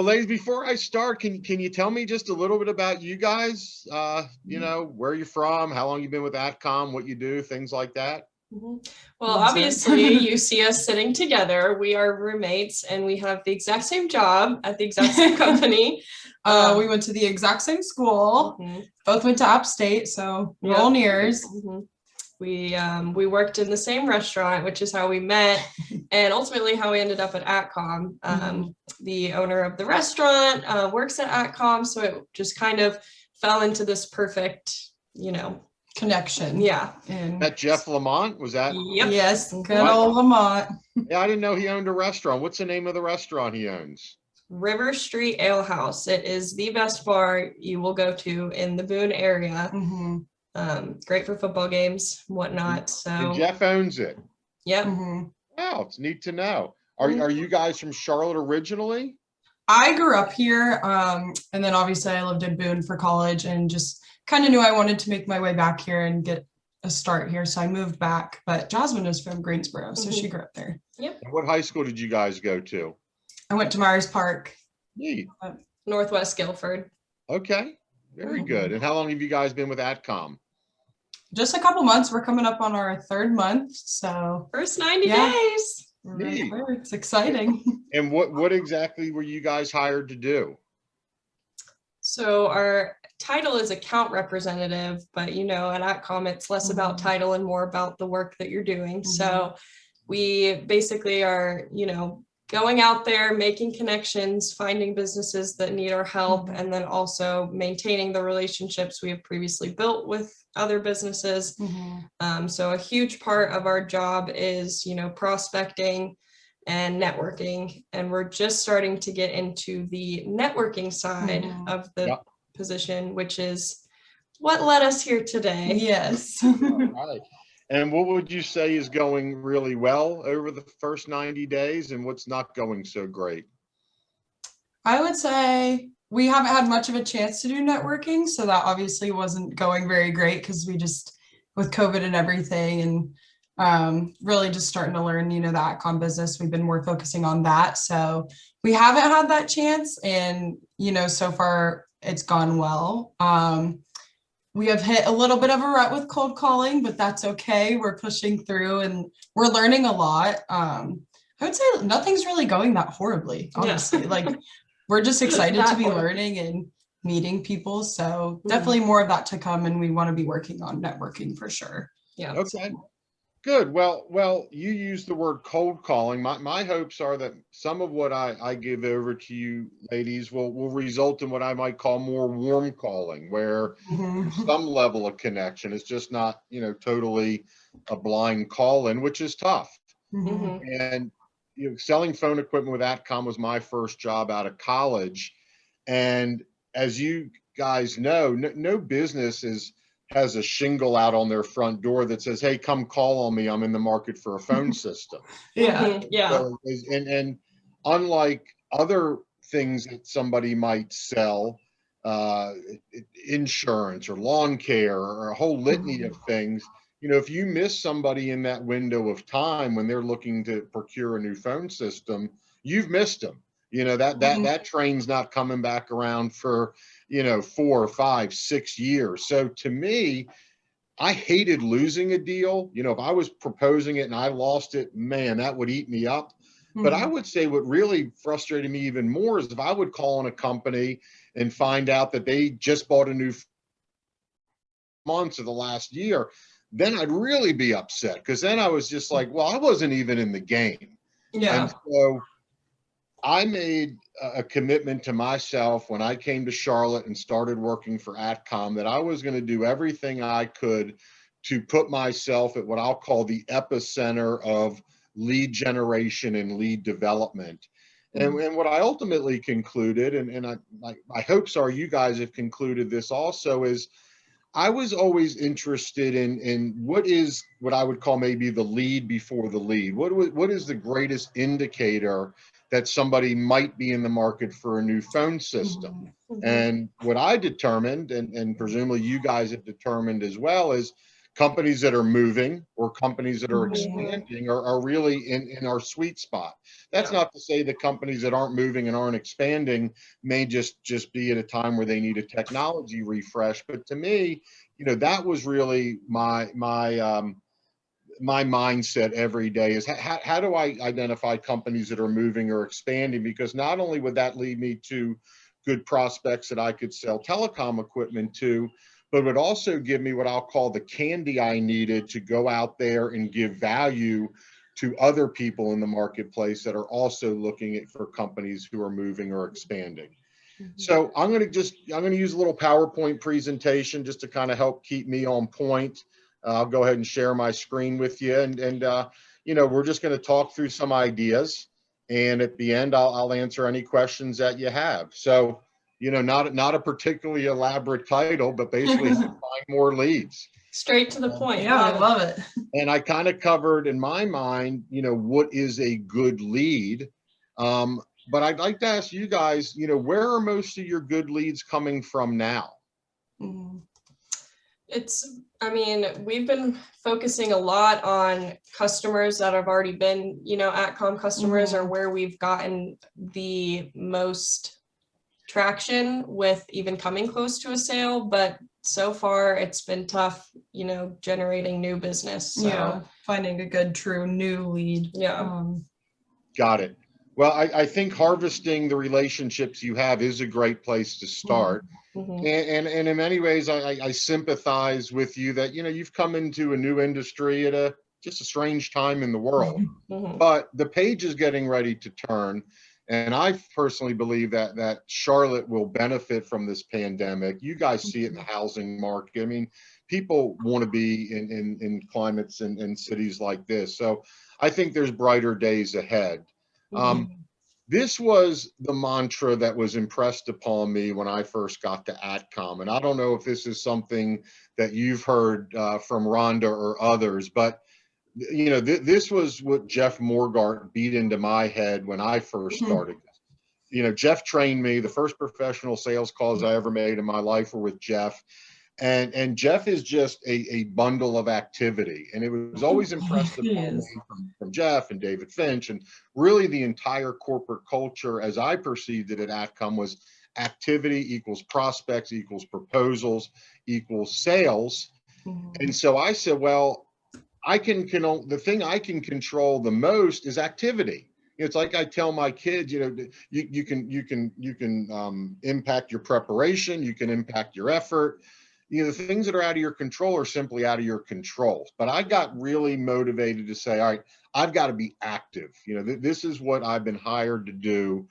ladies, before I start, can you tell me just a little bit about you guys? You know, where you're from, how long you've been with ATCOM, what you do, things like that. Well, obviously, you see us sitting together. We are roommates, and we have the exact same job at the exact same company. We went to the exact same school. Both went to App State, so we're all nears. We worked in the same restaurant, which is how we met, and ultimately how we ended up at ATCOM. The owner of the restaurant works at ATCOM, so it just kind of fell into this perfect, you know, connection. Yeah. And that Jeff Lamont, was that? Yep. Yes, good old Lamont. Yeah, I didn't know he owned a restaurant. What's the name of the restaurant he owns? River Street Ale House. It is the best bar you will go to in the Boone area. Great for football games, whatnot. So and Jeff owns it. Yep. Wow, it's neat to know. Are you guys from Charlotte originally? I grew up here, and then obviously I lived in Boone for college, and just kind of knew I wanted to make my way back here and get a start here, so I moved back. But Jasmine is from Greensboro, so she grew up there. Yep. And what high school did you guys go to? I went to Myers Park. Neat. Northwest Guilford. Okay, very good. And how long have you guys been with ATCOM? Just a couple months. We're coming up on our 3rd month, so first 90 days. Neat. It's exciting. And what exactly were you guys hired to do? So our title is account representative, but you know, at ATCOM, it's less about title and more about the work that you're doing. So we basically are, you know, going out there, making connections, finding businesses that need our help, and then also maintaining the relationships we have previously built with other businesses. So a huge part of our job is, you know, prospecting and networking, and we're just starting to get into the networking side of the position, which is what led us here today. Yes. Right. And what would you say is going really well over the first 90 days and what's not going so great? I would say we haven't had much of a chance to do networking, so that obviously wasn't going very great because we just, with COVID and everything, and really just starting to learn, you know, the ATCOM business, we've been more focusing on that. So we haven't had that chance, and, you know, so far it's gone well. We have hit a little bit of a rut with cold calling, but that's okay. We're pushing through and we're learning a lot. I would say nothing's really going that horribly, honestly. Like, we're just excited to be learning and meeting people. So definitely more of that to come, and we want to be working on networking for sure. Yeah. Okay. Good. Well, you use the word cold calling. My hopes are that some of what I give over to you ladies will result in what I might call more warm calling, where there's some level of connection. It's just not, you know, totally a blind call in, which is tough. And you know, selling phone equipment with ATCOM was my first job out of college. And as you guys know, no business has a shingle out on their front door that says, "Hey, come call on me. I'm in the market for a phone system." Yeah. So, and unlike other things that somebody might sell, insurance or lawn care or a whole litany of things, you know, if you miss somebody in that window of time when they're looking to procure a new phone system, you've missed them. You know, that train's not coming back around for, you know, 4 or 5, 6 years. So to me, I hated losing a deal. You know, if I was proposing it and I lost it, man, that would eat me up. But I would say what really frustrated me even more is if I would call on a company and find out that they just bought a new months of the last year, then I'd really be upset, because then I was just like, well, I wasn't even in the game. Yeah. And so I made a commitment to myself when I came to Charlotte and started working for ATCOM that I was going to do everything I could to put myself at what I'll call the epicenter of lead generation and lead development. And what I ultimately concluded, and my hopes are you guys have concluded this also, is I was always interested in what I would call maybe the lead before the lead. What is the greatest indicator that somebody might be in the market for a new phone system? And what I determined, and presumably you guys have determined as well, is companies that are moving or companies that are Mhm. expanding are really in our sweet spot. That's Yeah. not to say the companies that aren't moving and aren't expanding may just be at a time where they need a technology refresh. But to me, that was really my mindset every day is how do I identify companies that are moving or expanding? Because not only would that lead me to good prospects that I could sell telecom equipment to, but would also give me what I'll call the candy I needed to go out there and give value to other people in the marketplace that are also looking for companies who are moving or expanding. So I'm going to use a little PowerPoint presentation just to kind of help keep me on point. I'll go ahead and share my screen with you, and we're just going to talk through some ideas, and at the end I'll answer any questions that you have. So not a particularly elaborate title, but basically how to find more leads. Straight to the point. Yeah, I love it. And I kind of covered in my mind, what is a good lead. But I'd like to ask you guys, where are most of your good leads coming from now? Mhm. We've been focusing a lot on customers that have already been, ATCOM customers are where we've gotten the most traction with even coming close to a sale. But so far it's been tough, generating new business. So. Yeah, finding a good, true new lead. Yeah. Got it. Well, I think harvesting the relationships you have is a great place to start. Mhm. And in many ways, I sympathize with you that, you've come into a new industry at just a strange time in the world, Mhm. but the page is getting ready to turn. And I personally believe that Charlotte will benefit from this pandemic. You guys see it in the housing market. I mean, people want to be in climates and cities like this. So I think there's brighter days ahead. This was the mantra that was impressed upon me when I first got to ATCOM. And I don't know if this is something that you've heard from Rhonda or others, but this was what Jeff Morgart beat into my head when I first started. Jeff trained me. The first professional sales calls I ever made in my life were with Jeff. And Jeff is just a bundle of activity. And it was always impressed upon me from Jeff and David Finch, and really the entire corporate culture as I perceived it at ATCOM was activity equals prospects equals proposals equals sales. And so I said, well, the thing I can control the most is activity. It's like I tell my kids, you can impact your preparation, you can impact your effort. The things that are out of your control are simply out of your control. But I got really motivated to say, all right, I've got to be active. This is what I've been hired to do,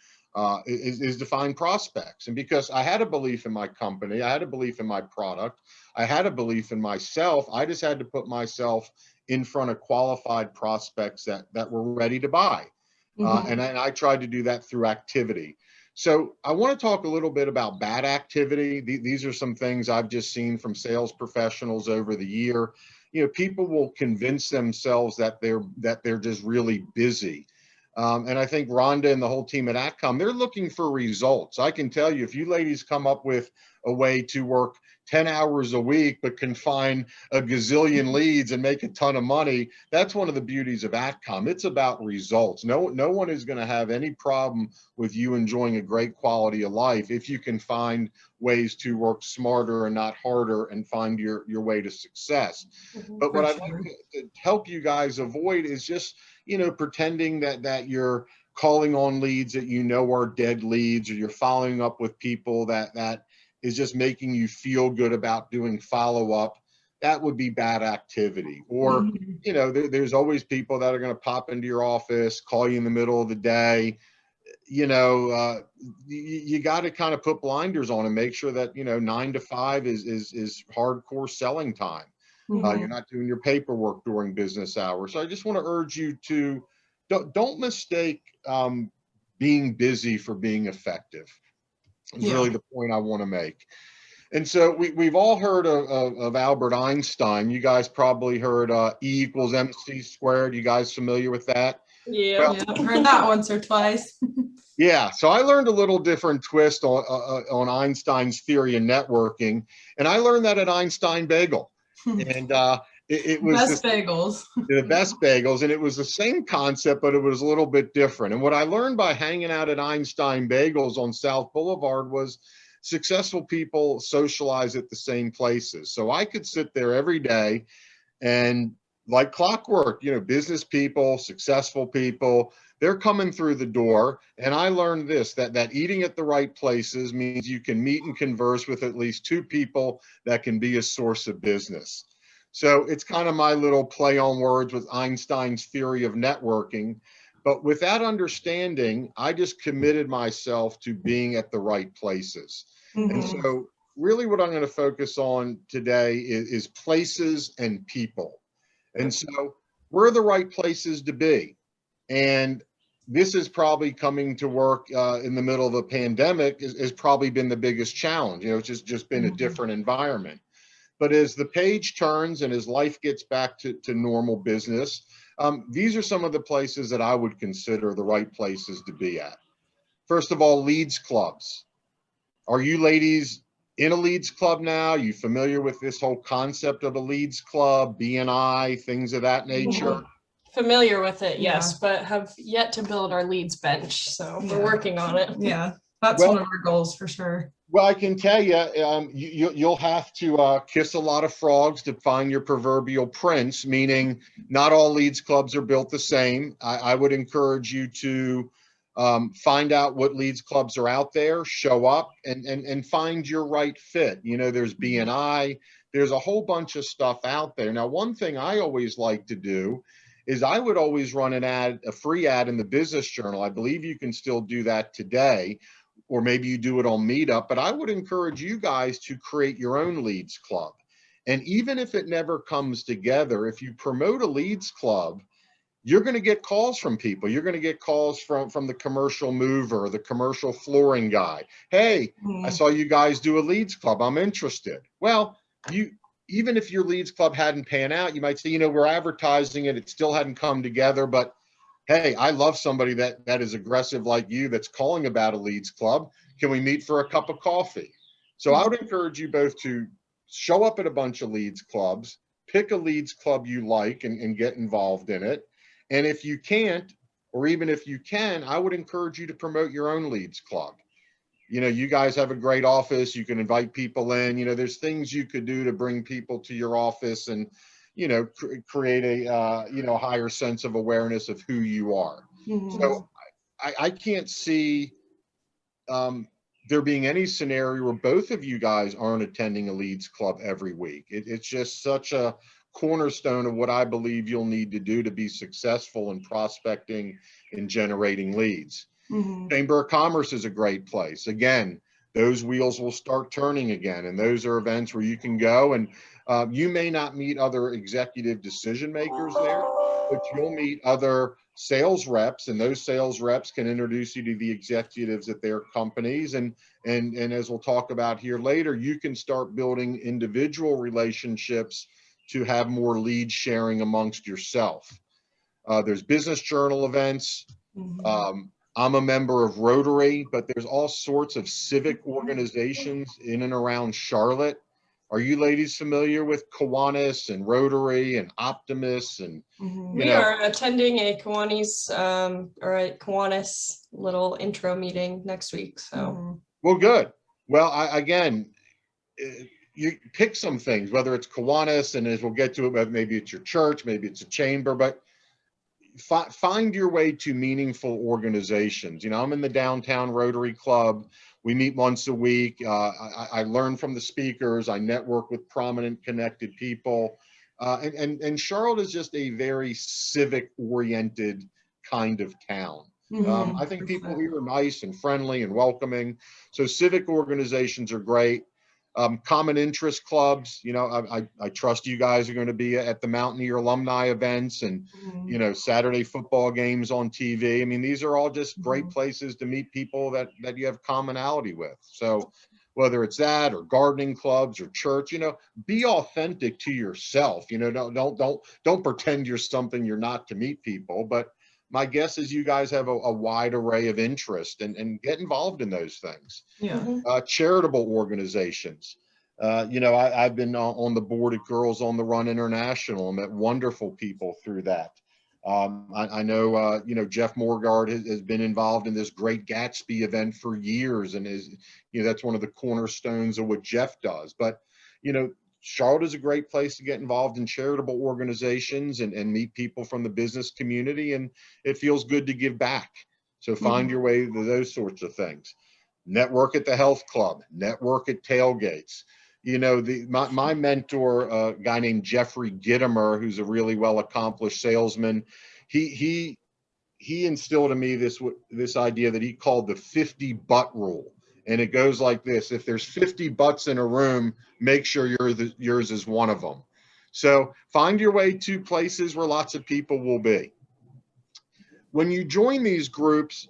is to find prospects. And because I had a belief in my company, I had a belief in my product, I had a belief in myself, I just had to put myself in front of qualified prospects that were ready to buy. And I tried to do that through activity. So I want to talk a little bit about bad activity. These are some things I've just seen from sales professionals over the year. People will convince themselves that they're just really busy. And I think Rhonda and the whole team at ATCOM, they're looking for results. I can tell you, if you ladies come up with a way to work 10 hours a week, but can find a gazillion leads and make a ton of money, that's one of the beauties of ATCOM. It's about results. No one is going to have any problem with you enjoying a great quality of life if you can find ways to work smarter and not harder and find your way to success. But what I'd like to help you guys avoid is just, pretending that you're calling on leads that are dead leads, or you're following up with people that is just making you feel good about doing follow-up. That would be bad activity. Or, there's always people that are going to pop into your office, call you in the middle of the day. You got to kind of put blinders on and make sure that 9 to 5 is hardcore selling time. You're not doing your paperwork during business hours. So I just want to urge you to don't mistake being busy for being effective. Is really the point I want to make. And so we've all heard of Albert Einstein. You guys probably heard E equals MC squared. You guys familiar with that? Yeah. Well, I've heard that once or twice. Yeah, so I learned a little different twist on Einstein's theory of networking, and I learned that at Einstein Bagel. And it was Best bagels. the best bagels, and it was the same concept, but it was a little bit different. And what I learned by hanging out at Einstein Bagels on South Boulevard was successful people socialize at the same places. So I could sit there every day and like clockwork, business people, successful people, they're coming through the door. And I learned this, that eating at the right places means you can meet and converse with at least two people that can be a source of business. So it's kind of my little play on words with Einstein's theory of networking. But with that understanding, I just committed myself to being at the right places. And Mhm. so really what I'm going to focus on today is places and people. And so where are the right places to be? And this is probably coming to work in the middle of a pandemic has probably been the biggest challenge. It's just been a different environment. But as the page turns and as life gets back to normal business, these are some of the places that I would consider the right places to be at. First of all, leads clubs. Are you ladies in a leads club now? Are you familiar with this whole concept of a leads club, BNI, things of that nature? Familiar with it, Yeah. yes, but have yet to build our leads bench. So we're Yeah. working on it. Yeah, that's Well- one of our goals for sure. Well, I can tell you, you'll have to kiss a lot of frogs to find your proverbial prince, meaning not all leads clubs are built the same. I would encourage you to find out what leads clubs are out there, show up and find your right fit. There's BNI, there's a whole bunch of stuff out there. Now, one thing I always like to do is I would always run a free ad in the Business Journal. I believe you can still do that today, or maybe you do it on Meetup, but I would encourage you guys to create your own leads club. And even if it never comes together, if you promote a leads club, you're going to get calls from people. You're going to get calls from the commercial mover, the commercial flooring guy. Hey, I saw you guys do a leads club. I'm interested. Well, even if your leads club hadn't panned out, you might say, we're advertising it. It still hadn't come together, but hey, I love somebody that is aggressive like you that's calling about a leads club. Can we meet for a cup of coffee? So I would encourage you both to show up at a bunch of leads clubs, pick a leads club you like and get involved in it. And if you can't, or even if you can, I would encourage you to promote your own leads club. You guys have a great office. You can invite people in. There's things you could do to bring people to your office and create a higher sense of awareness of who you are. So I can't see there being any scenario where both of you guys aren't attending a leads club every week. It's just such a cornerstone of what I believe you'll need to do to be successful in prospecting and generating leads. Chamber of Commerce is a great place. Again, those wheels will start turning again. And those are events where you can go and you may not meet other executive decision makers there, but you'll meet other sales reps, and those sales reps can introduce you to the executives at their companies. And as we'll talk about here later, you can start building individual relationships to have more lead sharing amongst yourself. There's Business Journal events. I'm a member of Rotary, but there's all sorts of civic organizations in and around Charlotte. Are you ladies familiar with Kiwanis and Rotary and Optimus? And we are attending a Kiwanis little intro meeting next week. So well, good. Well, again, you pick some things, whether it's Kiwanis, and as we'll get to it, maybe it's your church, maybe it's a chamber, but find your way to meaningful organizations. I'm in the downtown Rotary Club. We meet once a week. I learn from the speakers. I network with prominent, connected people. And Charlotte is just a very civic-oriented kind of town. I think people here are nice and friendly and welcoming. So civic organizations are great. Common interest clubs, I trust you guys are going to be at the Mountaineer alumni events and, Saturday football games on TV. I mean, these are all just great places to meet people that you have commonality with. So whether it's that or gardening clubs or church, be authentic to yourself. Don't pretend you're something you're not to meet people. But my guess is you guys have a wide array of interest and get involved in those things. Yeah. Charitable organizations. I've been on the board at Girls on the Run International. I met wonderful people through that. I know, Jeff Morgard has been involved in this Great Gatsby event for years, and that's one of the cornerstones of what Jeff does. But, Charlotte is a great place to get involved in charitable organizations and meet people from the business community, and it feels good to give back. So find your way to those sorts of things. Network at the health club, network at tailgates. My mentor, a guy named Jeffrey Gittimer, who's a really well accomplished salesman, he instilled in me this idea that he called the 50 butt rule. And it goes like this: if there's 50 butts in a room, make sure yours is one of them. So find your way to places where lots of people will be. When you join these groups,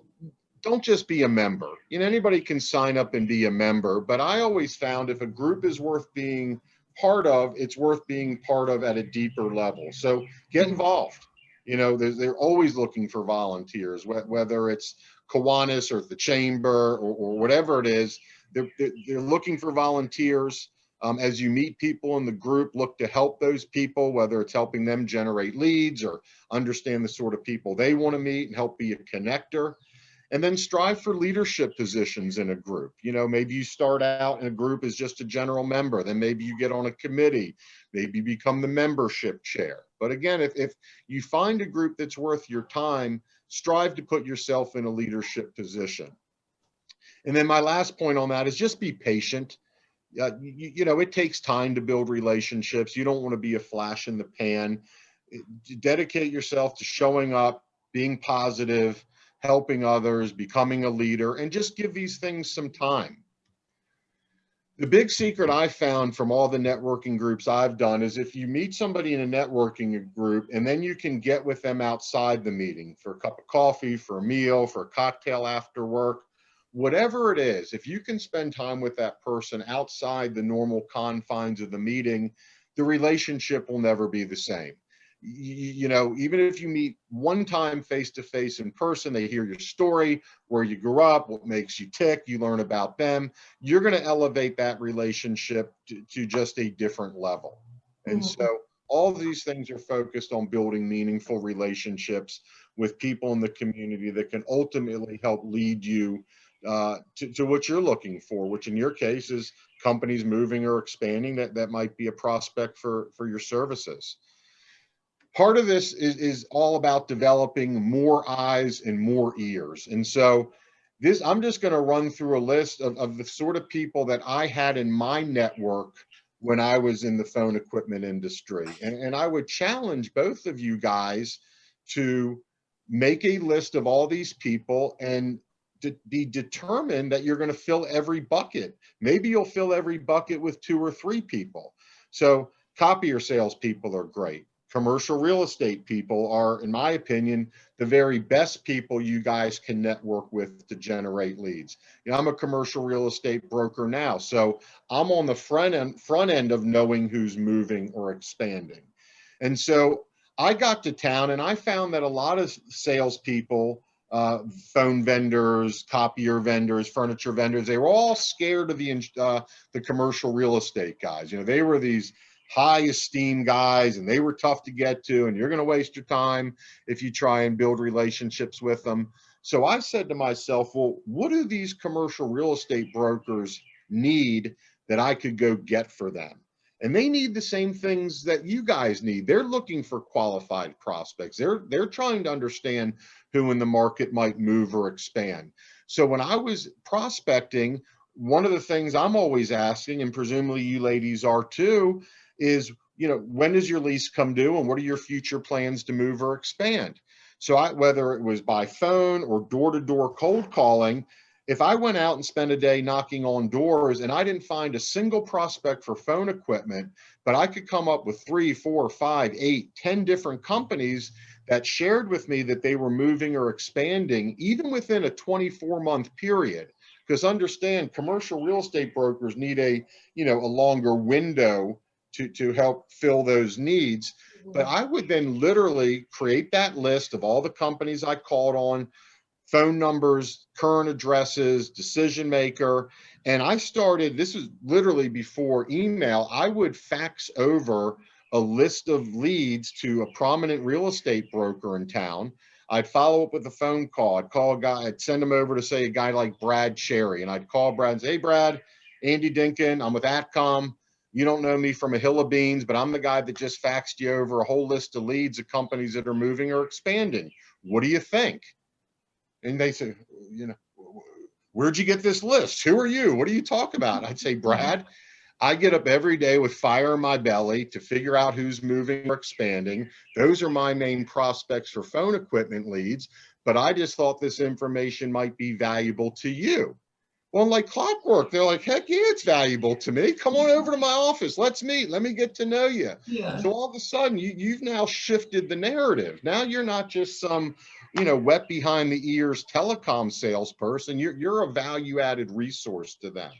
don't just be a member. Anybody can sign up and be a member, but I always found if a group is worth being part of, it's worth being part of at a deeper level. So get involved. They're always looking for volunteers, whether it's Kiwanis or the chamber or whatever it is. They're looking for volunteers. As you meet people in the group, look to help those people, whether it's helping them generate leads or understand the sort of people they want to meet and help be a connector. And then strive for leadership positions in a group. Maybe you start out in a group as just a general member, then maybe you get on a committee, maybe become the membership chair. But again, if you find a group that's worth your time, strive to put yourself in a leadership position. And then my last point on that is just be patient. It takes time to build relationships. You don't want to be a flash in the pan. Dedicate yourself to showing up, being positive, helping others, becoming a leader, and just give these things some time. The big secret I found from all the networking groups I've done is if you meet somebody in a networking group and then you can get with them outside the meeting for a cup of coffee, for a meal, for a cocktail after work, whatever it is, if you can spend time with that person outside the normal confines of the meeting, the relationship will never be the same. Even if you meet one time face-to-face in person, they hear your story, where you grew up, what makes you tick, you learn about them, you're going to elevate that relationship to just a different level. And so all of these things are focused on building meaningful relationships with people in the community that can ultimately help lead you to what you're looking for, which in your case is companies moving or expanding that might be a prospect for your services. Part of this is all about developing more eyes and more ears. And so I'm just going to run through a list of the sort of people that I had in my network when I was in the phone equipment industry. And I would challenge both of you guys to make a list of all these people and to be determined that you're going to fill every bucket. Maybe you'll fill every bucket with 2 or 3 people. So copier salespeople are great. Commercial real estate people are, in my opinion, the very best people you guys can network with to generate leads. I'm a commercial real estate broker now, so I'm on the front end of knowing who's moving or expanding. And so I got to town and I found that a lot of salespeople, phone vendors, copier vendors, furniture vendors, they were all scared of the commercial real estate guys. They were these high esteemed guys and they were tough to get to, and you're going to waste your time if you try and build relationships with them. So I said to myself, well, what do these commercial real estate brokers need that I could go get for them? And they need the same things that you guys need. They're looking for qualified prospects. They're trying to understand who in the market might move or expand. So when I was prospecting, one of the things I'm always asking, and presumably you ladies are too, is, when does your lease come due and what are your future plans to move or expand? So whether it was by phone or door-to-door cold calling, if I went out and spent a day knocking on doors and I didn't find a single prospect for phone equipment, but I could come up with 3, 4, 5, 8, 10 different companies that shared with me that they were moving or expanding, even within a 24-month period. Because understand, commercial real estate brokers need a longer window to help fill those needs. But I would then literally create that list of all the companies I called on, phone numbers, current addresses, decision maker. And I started, this was literally before email, I would fax over a list of leads to a prominent real estate broker in town. I'd follow up with a phone call. I'd call a guy, I'd send him over to, say, a guy like Brad Cherry. And I'd call Brad and say, hey, Brad, Andy Dinkin, I'm with ATCOM. You don't know me from a hill of beans, but I'm the guy that just faxed you over a whole list of leads of companies that are moving or expanding. What do you think? And they say, you know, where'd you get this list? Who are you? What do you talk about? I'd say, Brad, I get up every day with fire in my belly to figure out who's moving or expanding. Those are my main prospects for phone equipment leads, but I just thought this information might be valuable to you. Well, like clockwork, they're like, heck yeah, it's valuable to me. Come on over to my office. Let's meet. Let me get to know you. Yeah. So all of a sudden, you've now shifted the narrative. Now you're not just some, wet behind the ears telecom salesperson. You're a value added resource to them.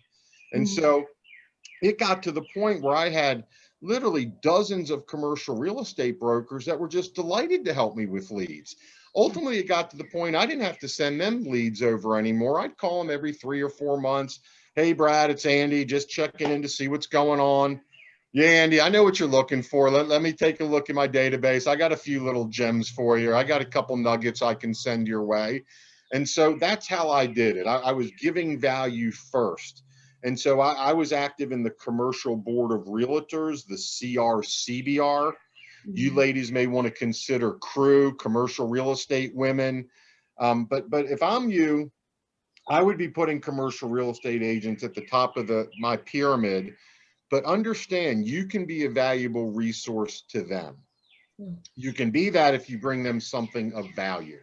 And so it got to the point where I had literally dozens of commercial real estate brokers that were just delighted to help me with leads. Ultimately, it got to the point I didn't have to send them leads over anymore. I'd call them every 3 or 4 months. Hey, Brad, it's Andy, just checking in to see what's going on. Yeah, Andy, I know what you're looking for. Let me take a look at my database. I got a few little gems for you. I got a couple nuggets I can send your way. And so that's how I did it. I was giving value first. And so I was active in the Commercial Board of Realtors, the CRCBR. You ladies may want to consider CREW, Commercial Real Estate Women. But if I'm you, I would be putting commercial real estate agents at the top of my pyramid. But understand, you can be a valuable resource to them. You can be that if you bring them something of value.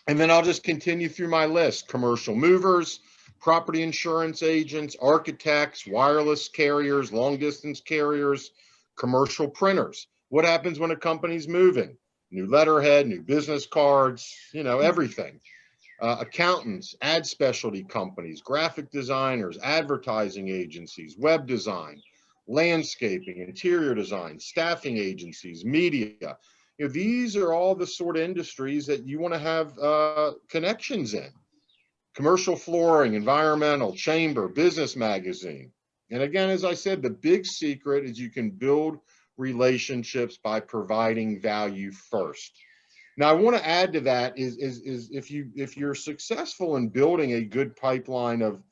And then I'll just continue through my list: commercial movers, property insurance agents, architects, wireless carriers, long distance carriers, commercial printers. What happens when a company's moving? New letterhead, new business cards, everything. Accountants, ad specialty companies, graphic designers, advertising agencies, web design, landscaping, interior design, staffing agencies, media. These are all the sort of industries that you want to have connections in. Commercial flooring, environmental, chamber, business magazine. And again, as I said, the big secret is you can build relationships by providing value first. Now, I want to add to that is if you're successful in building a good pipeline of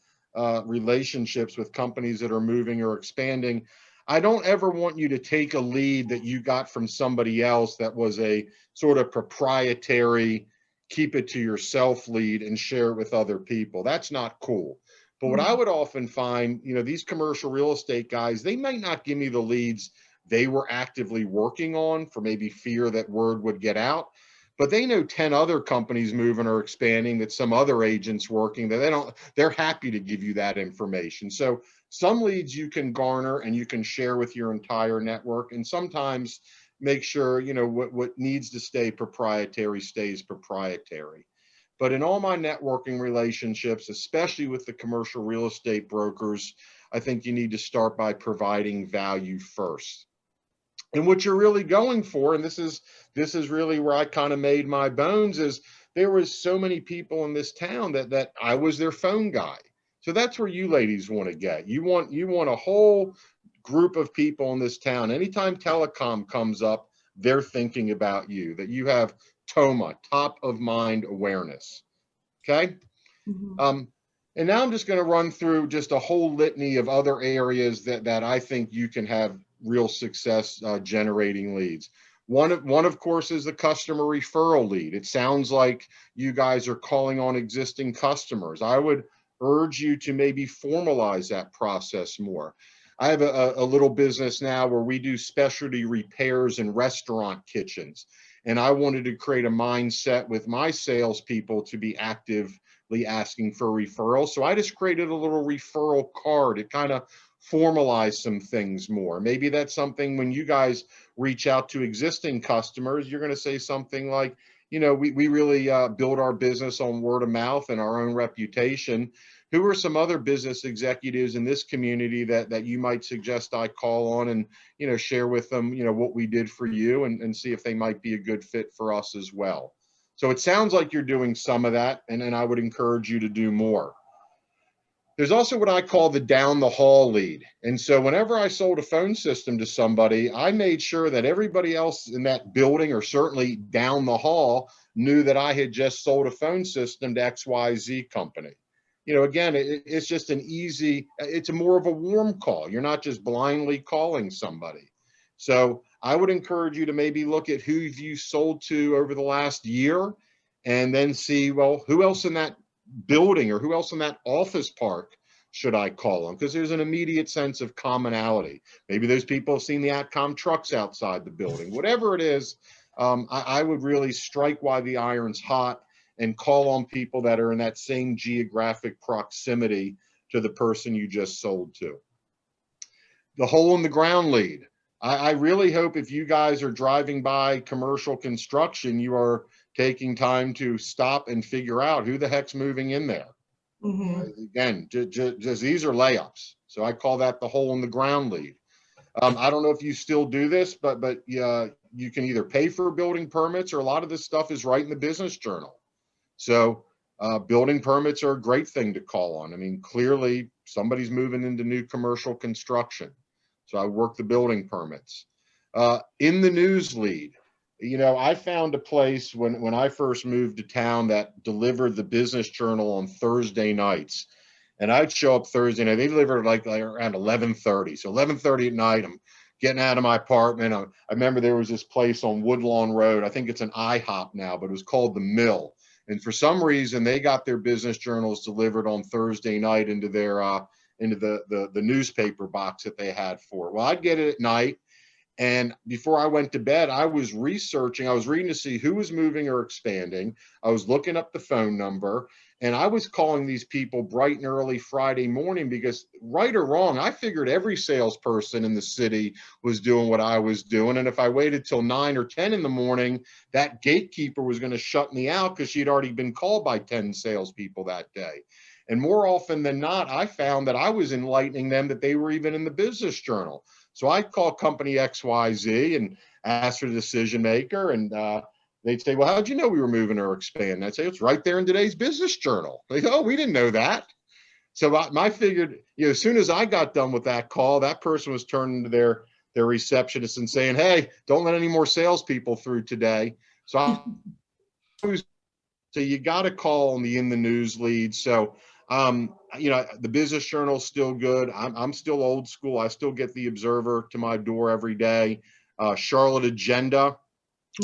relationships with companies that are moving or expanding, I don't ever want you to take a lead that you got from somebody else that was a sort of proprietary, keep it to yourself lead and share it with other people. That's not cool. But what I would often find, these commercial real estate guys, they might not give me the leads they were actively working on for maybe fear that word would get out. But they know 10 other companies moving or expanding that some other agent's working that they're happy to give you that information. So some leads you can garner and you can share with your entire network, and sometimes make sure, what needs to stay proprietary stays proprietary. But in all my networking relationships, especially with the commercial real estate brokers, I think you need to start by providing value first. And what you're really going for, and this is really where I kind of made my bones, is there was so many people in this town that I was their phone guy. So that's where you ladies want to get. You want a whole group of people in this town. Anytime telecom comes up, they're thinking about you, that you have TOMA, top of mind awareness. Okay. And now I'm just going to run through just a whole litany of other areas that I think you can have real success generating leads. One of course is the customer referral lead. It sounds like you guys are calling on existing customers. I would urge you to maybe formalize that process more. I have a little business now where we do specialty repairs in restaurant kitchens, and I wanted to create a mindset with my salespeople to be actively asking for referrals. So I just created a little referral card. It kind of formalize some things more. Maybe that's something when you guys reach out to existing customers, you're going to say something like, we really build our business on word of mouth and our own reputation. Who are some other business executives in this community that you might suggest I call on and, share with them, what we did for you and see if they might be a good fit for us as well. So it sounds like you're doing some of that, and I would encourage you to do more. There's also what I call the down the hall lead. And so whenever I sold a phone system to somebody, I made sure that everybody else in that building, or certainly down the hall, knew that I had just sold a phone system to XYZ company. Again, it's just it's more of a warm call. You're not just blindly calling somebody. So I would encourage you to maybe look at who you sold to over the last year, and then see, well, who else in that building or who else in that office park should I call them? Because there's an immediate sense of commonality. Maybe those people have seen the ATCOM trucks outside the building. Whatever it is, I would really strike while the iron's hot and call on people that are in that same geographic proximity to the person you just sold to. The hole in the ground lead. I really hope if you guys are driving by commercial construction, you are taking time to stop and figure out who the heck's moving in there. Again, just these are layups. So I call that the hole in the ground lead. I don't know if you still do this, but you can either pay for building permits, or a lot of this stuff is right in the business journal. So building permits are a great thing to call on. I mean, clearly somebody's moving into new commercial construction. So I work the building permits. In the news lead, I found a place when I first moved to town that delivered the business journal on Thursday nights. And I'd show up Thursday night. They delivered like around 11:30. So 11:30 at night, I'm getting out of my apartment. I remember there was this place on Woodlawn Road. I think it's an IHOP now, but it was called The Mill. And for some reason, they got their business journals delivered on Thursday night into their into the newspaper box that they had for it. Well, I'd get it at night. And before I went to bed, I was researching, I was reading to see who was moving or expanding. I was looking up the phone number, and I was calling these people bright and early Friday morning, because right or wrong, I figured every salesperson in the city was doing what I was doing. And if I waited till 9 or 10 in the morning, that gatekeeper was going to shut me out because she'd already been called by 10 salespeople that day. And more often than not, I found that I was enlightening them that they were even in the business journal. So I'd call company XYZ and ask for the decision maker, and they'd say, well, how'd you know we were moving or expanding? I'd say, it's right there in today's business journal. They go, oh, we didn't know that. So I figured, as soon as I got done with that call, that person was turning to their receptionist and saying, hey, don't let any more salespeople through today. So you got to call on the in the news lead. So the business journal is still good. I'm still old school. I still get the Observer to my door every day. Charlotte Agenda.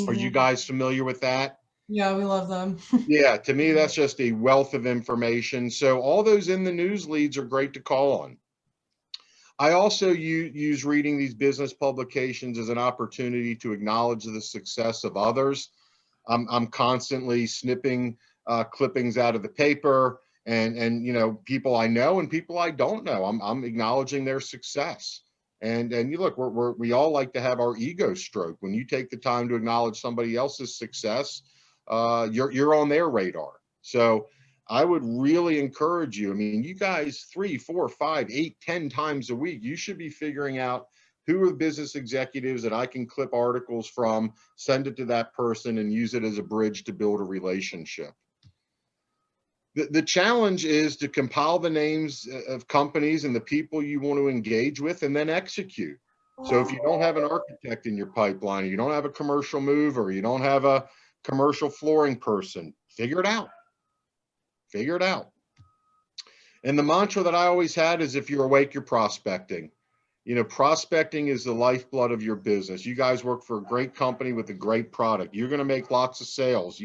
Are you guys familiar with that? Yeah, we love them. Yeah, to me, that's just a wealth of information. So all those in the news leads are great to call on. I also use reading these business publications as an opportunity to acknowledge the success of others. I'm constantly snipping clippings out of the paper, and people I know and people I don't know. I'm acknowledging their success. And you look, we all like to have our ego stroked. When you take the time to acknowledge somebody else's success, you're on their radar. So I would really encourage you. I mean, you guys 3, 4, 5, 8, 10 times a week, you should be figuring out who are the business executives that I can clip articles from, send it to that person, and use it as a bridge to build a relationship. The challenge is to compile the names of companies and the people you want to engage with, and then execute. So if you don't have an architect in your pipeline, or you don't have a commercial mover, or you don't have a commercial flooring person, figure it out. Figure it out. And the mantra that I always had is, if you're awake, you're prospecting. Prospecting is the lifeblood of your business. You guys work for a great company with a great product. You're going to make lots of sales.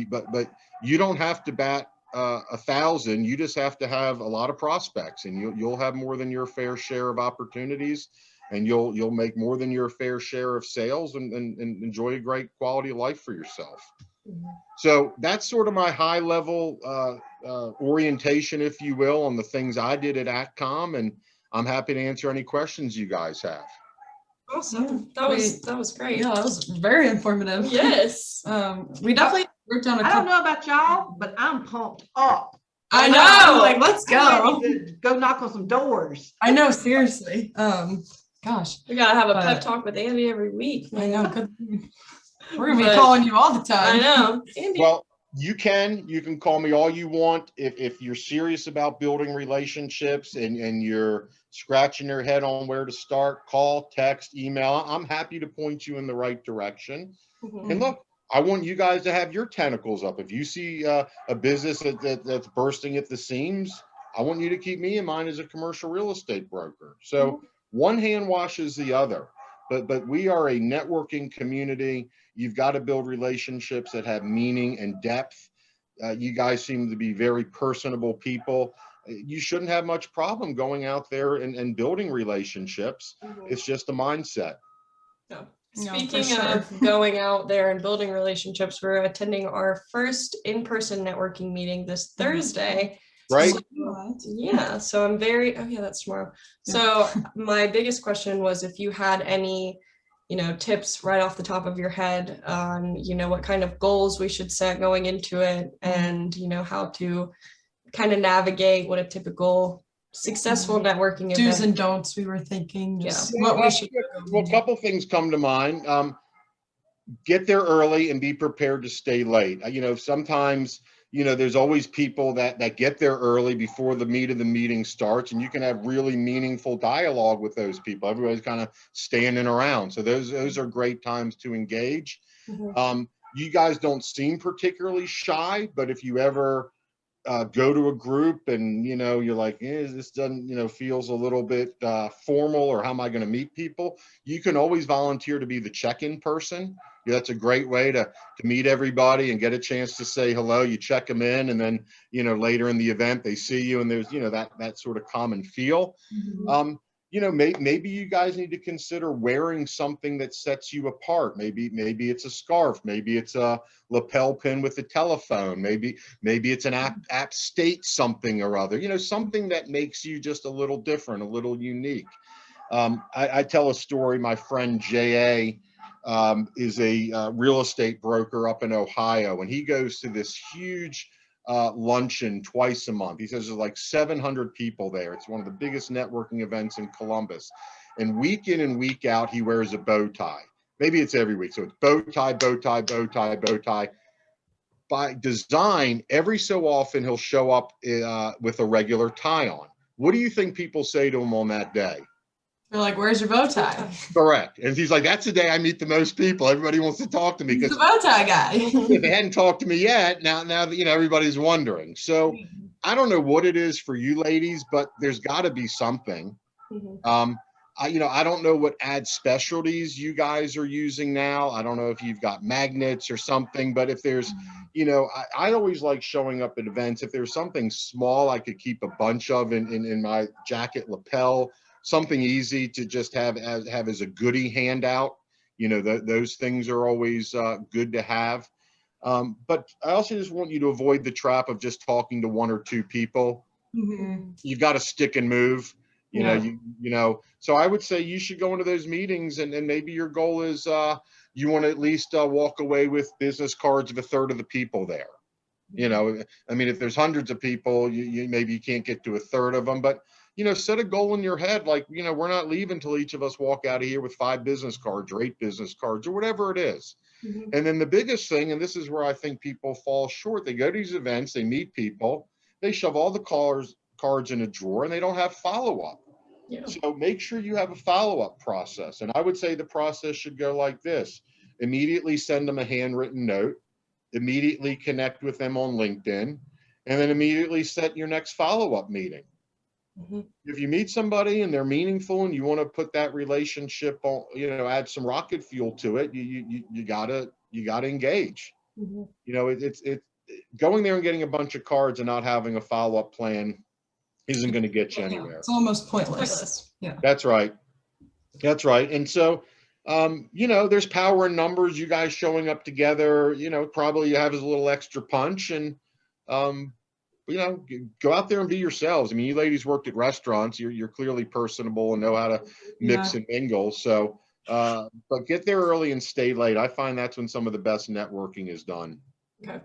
But you don't have to bat 1,000. You just have to have a lot of prospects, and you'll have more than your fair share of opportunities, and you'll make more than your fair share of sales, and enjoy a great quality of life for yourself. So that's sort of my high level orientation, if you will, on the things I did at ATCOM, and I'm happy to answer any questions you guys have. Awesome. That was great. Yeah, that was very informative. Yes. We definitely worked on I don't know about y'all, but I'm pumped up. I know. I'm like, let's go. I'm ready to go knock on some doors. I know, seriously. Gosh. We gotta have a pep talk with Andy every week. I know. Good. We're gonna be But calling you all the I time. know. Andy. Well, you can call me all you want. If you're serious about building relationships and you're scratching your head on where to start, call, text, email. I'm happy to point you in the right direction. Mhm. And look, I want you guys to have your tentacles up. If you see a business that's bursting at the seams, I want you to keep me in mind as a commercial real estate broker. So one hand washes the other. But we are a networking community. You've got to build relationships that have meaning and depth. You guys seem to be very personable people. You shouldn't have much problem going out there and building relationships. Mhm. It's just a mindset. Yeah. Yeah, for Speaking sure. of going out there and building relationships, we're attending our first in-person networking meeting this Thursday. Right? So, yeah, so I'm very, oh yeah, that's tomorrow. Yeah. So my biggest question was if you had any, tips right off the top of your head on, what kind of goals we should set going into it and, how to kind of navigate what a typical successful networking Do's event. and don'ts, we were thinking, just Yeah. what we should. Well, a couple things come to mind. Get there early and be prepared to stay late. Sometimes, there's always people that get there early before the meat of the meeting starts, and you can have really meaningful dialogue with those people. Everybody's kind of standing around. So those are great times to engage. Mhm. You guys don't seem particularly shy, but if you ever go to a group and you're like, this doesn't feels a little bit formal, or how am I going to meet people, you can always volunteer to be the check-in person. That's a great way to meet everybody and get a chance to say hello. You check them in, and then later in the event they see you, and there's that sort of common feel. Maybe you guys need to consider wearing something that sets you apart. Maybe it's a scarf, maybe it's a lapel pin with a telephone, maybe it's an app state something or other, something that makes you just a little different, a little unique. I tell a story. My friend JA is a real estate broker up in Ohio, and he goes to this huge luncheon twice a month. He says there's like 700 people there. It's one of the biggest networking events in Columbus. And week in and week out, he wears a bow tie. Maybe it's every week. So it's bow tie, bow tie, bow tie, bow tie. By design, every so often he'll show up with a regular tie on. What do you think people say to him on that day? They're like, where's your bow tie? Correct. And he's like, that's the day I meet the most people. Everybody wants to talk to me He's the because bow tie guy. if they hadn't talked to me yet, now everybody's wondering. So I don't know what it is for you ladies, but there's got to be something. Mhm. I don't know what ad specialties you guys are using now. I don't know if you've got magnets or something, but if there's, I always like showing up at events. If there's something small I could keep a bunch of in my jacket lapel, something easy to just have as a goodie handout. Those things are always good to have. But I also just want you to avoid the trap of just talking to one or two people. Mhm. You've got to stick and move. So I would say you should go into those meetings, and maybe your goal is you want to at least walk away with business cards of a third of the people there. If there's hundreds of people, you maybe you can't get to a third of them, but set a goal in your head, like, we're not leaving until each of us walk out of here with 5 business cards or 8 business cards or whatever it is. Mhm. And then the biggest thing, and this is where I think people fall short, they go to these events, they meet people, they shove all the cards in a drawer, and they don't have follow-up. Yeah. So make sure you have a follow-up process. And I would say the process should go like this: immediately send them a handwritten note, immediately connect with them on LinkedIn, and then immediately set your next follow-up meeting. Mhm. If you meet somebody and they're meaningful and you want to put that relationship on, add some rocket fuel to it, you gotta engage. Mhm. It's going there and getting a bunch of cards and not having a follow-up plan isn't going to get you anywhere. It's almost pointless. Pointless. Yeah. That's right. And so, there's power in numbers. You guys showing up together, probably you have as a little extra punch, and, go out there and be yourselves. I mean, you ladies worked at restaurants. You're clearly personable and know how to mix and mingle. So, but get there early and stay late. I find that's when some of the best networking is done. Okay.